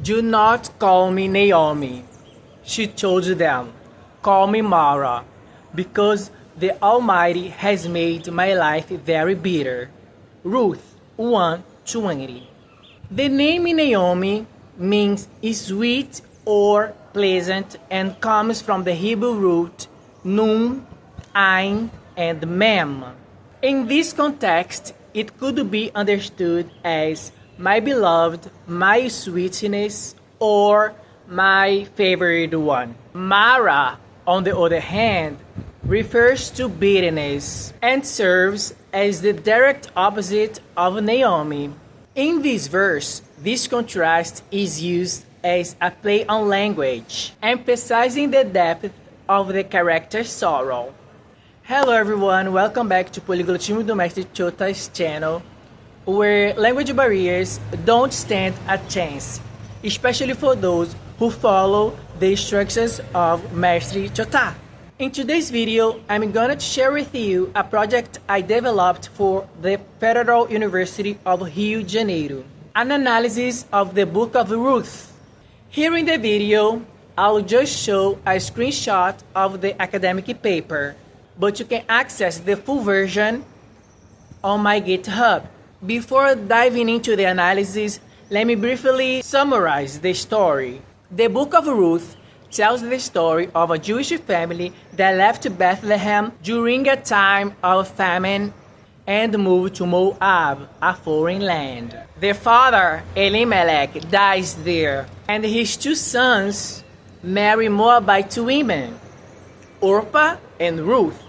Do not call me Naomi, she told them. Call me Mara, because the Almighty has made my life very bitter. Ruth 1:20. The name Naomi means sweet or pleasant and comes from the Hebrew root nun, ain, and mem. In this context, it could be understood as my beloved, my sweetness, or my favorite one. Mara, on the other hand, refers to bitterness and serves as the direct opposite of Naomi. In this verse, this contrast is used as a play on language, emphasizing the depth of the character's sorrow. Hello everyone, welcome back to Polyglotismo do Mestre Tiota's channel, where language barriers don't stand a chance, especially for those who follow the instructions of Mestre Tiota. In today's video, I'm going to share with you a project I developed for the Federal University of Rio de Janeiro, an analysis of the Book of Ruth. Here in the video, I'll just show a screenshot of the academic paper, but you can access the full version on my GitHub. Before diving into the analysis, let me briefly summarize the story. The Book of Ruth tells the story of a Jewish family that left Bethlehem during a time of famine and moved to Moab, a foreign land. Their father, Elimelech, dies there, and his two sons marry Moabite women, Orpah and Ruth.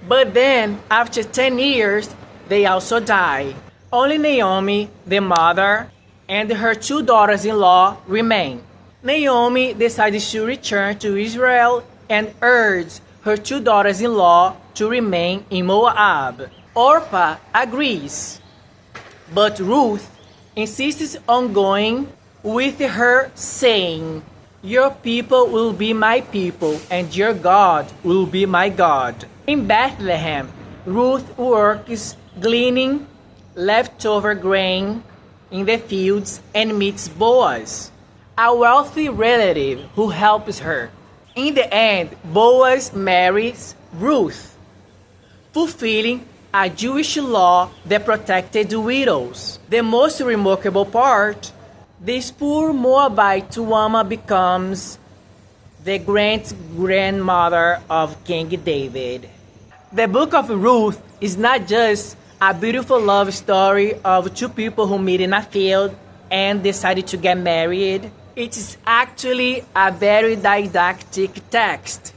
But then, after 10 years, they also die. Only Naomi, the mother, and her two daughters-in-law remain. Naomi decides to return to Israel and urges her two daughters-in-law to remain in Moab. Orpah agrees, but Ruth insists on going with her, saying, "Your people will be my people, and your God will be my God." In Bethlehem, Ruth works gleaning leftover grain in the fields and meets Boaz, a wealthy relative who helps her. In the end, Boaz marries Ruth, fulfilling a Jewish law that protected widows. The most remarkable part, this poor Moabite woman becomes the great-grandmother of King David. The Book of Ruth is not just a beautiful love story of two people who meet in a field and decided to get married. It is actually a very didactic text,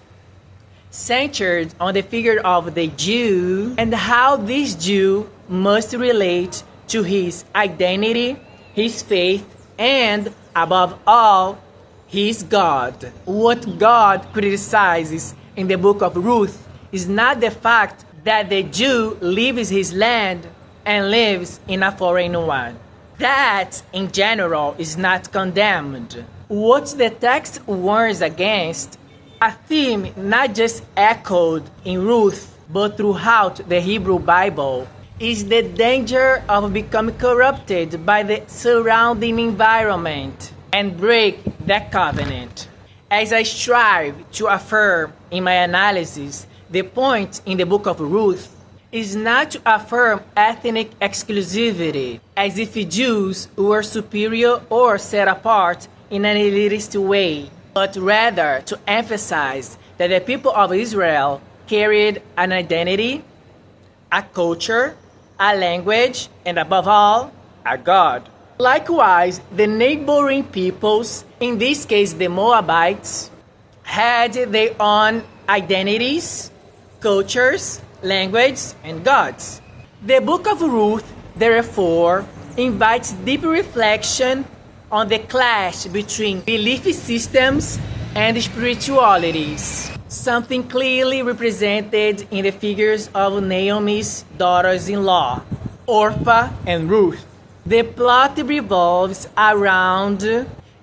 centered on the figure of the Jew and how this Jew must relate to his identity, his faith, and, above all, his God. What God criticizes in the Book of Ruth is not the fact that the Jew leaves his land and lives in a foreign one. That, in general, is not condemned. What the text warns against, a theme not just echoed in Ruth, but throughout the Hebrew Bible, is the danger of becoming corrupted by the surrounding environment and break that covenant. As I strive to affirm in my analysis, the point in the Book of Ruth is not to affirm ethnic exclusivity, as if Jews were superior or set apart in an elitist way, but rather to emphasize that the people of Israel carried an identity, a culture, a language, and above all, a God. Likewise, the neighboring peoples, in this case the Moabites, had their own identities, cultures, language, and gods. The Book of Ruth, therefore, invites deep reflection on the clash between belief systems and spiritualities, something clearly represented in the figures of Naomi's daughters-in-law, Orpah and Ruth. The plot revolves around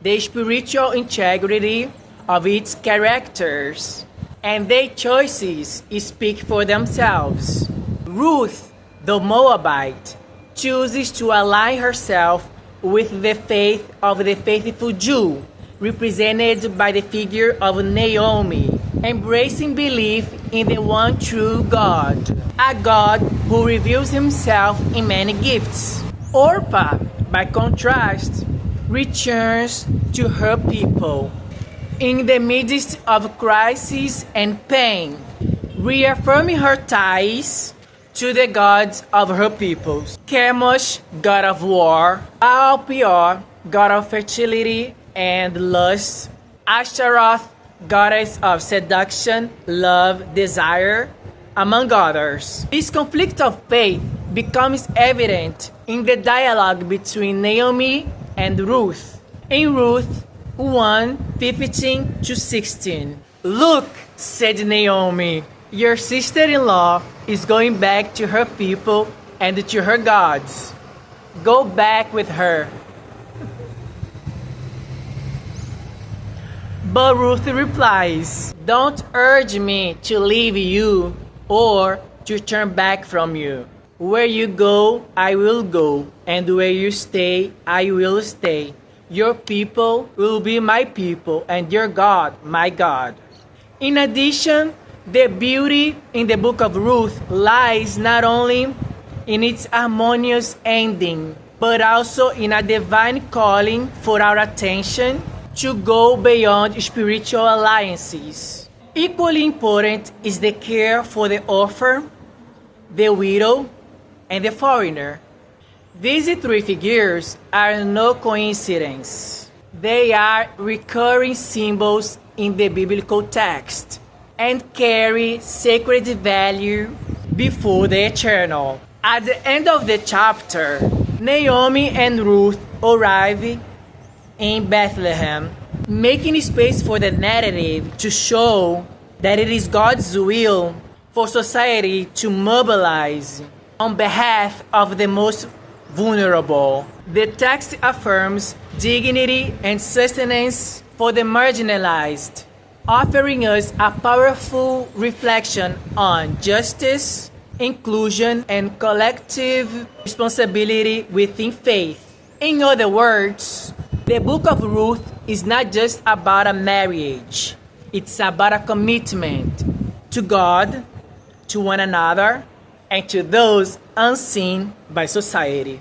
the spiritual integrity of its characters, and their choices speak for themselves. Ruth, the Moabite, chooses to align herself with the faith of the faithful Jew, represented by the figure of Naomi, embracing belief in the one true God, a God who reveals himself in many gifts. Orpah, by contrast, returns to her people in the midst of crisis and pain, reaffirming her ties to the gods of her peoples. Chemosh, god of war, Baal-peor, god of fertility and lust, Ashtaroth, goddess of seduction, love, desire, among others. This conflict of faith becomes evident in the dialogue between Naomi and Ruth. In Ruth 1:15-16. "Look," said Naomi, "your sister-in-law is going back to her people and to her gods. Go back with her." But Ruth replies, "Don't urge me to leave you or to turn back from you. Where you go, I will go, and where you stay, I will stay. Your people will be my people, and your God, my God." In addition, the beauty in the Book of Ruth lies not only in its harmonious ending, but also in a divine calling for our attention to go beyond spiritual alliances. Equally important is the care for the orphan, the widow, and the foreigner. These three figures are no coincidence. They are recurring symbols in the biblical text and carry sacred value before the eternal. At the end of the chapter, Naomi and Ruth arrive in Bethlehem, making space for the narrative to show that it is God's will for society to mobilize on behalf of the most vulnerable. The text affirms dignity and sustenance for the marginalized, offering us a powerful reflection on justice, inclusion, and collective responsibility within faith. In other words, the Book of Ruth is not just about a marriage. It's about a commitment to God, to one another, and to those unseen by society.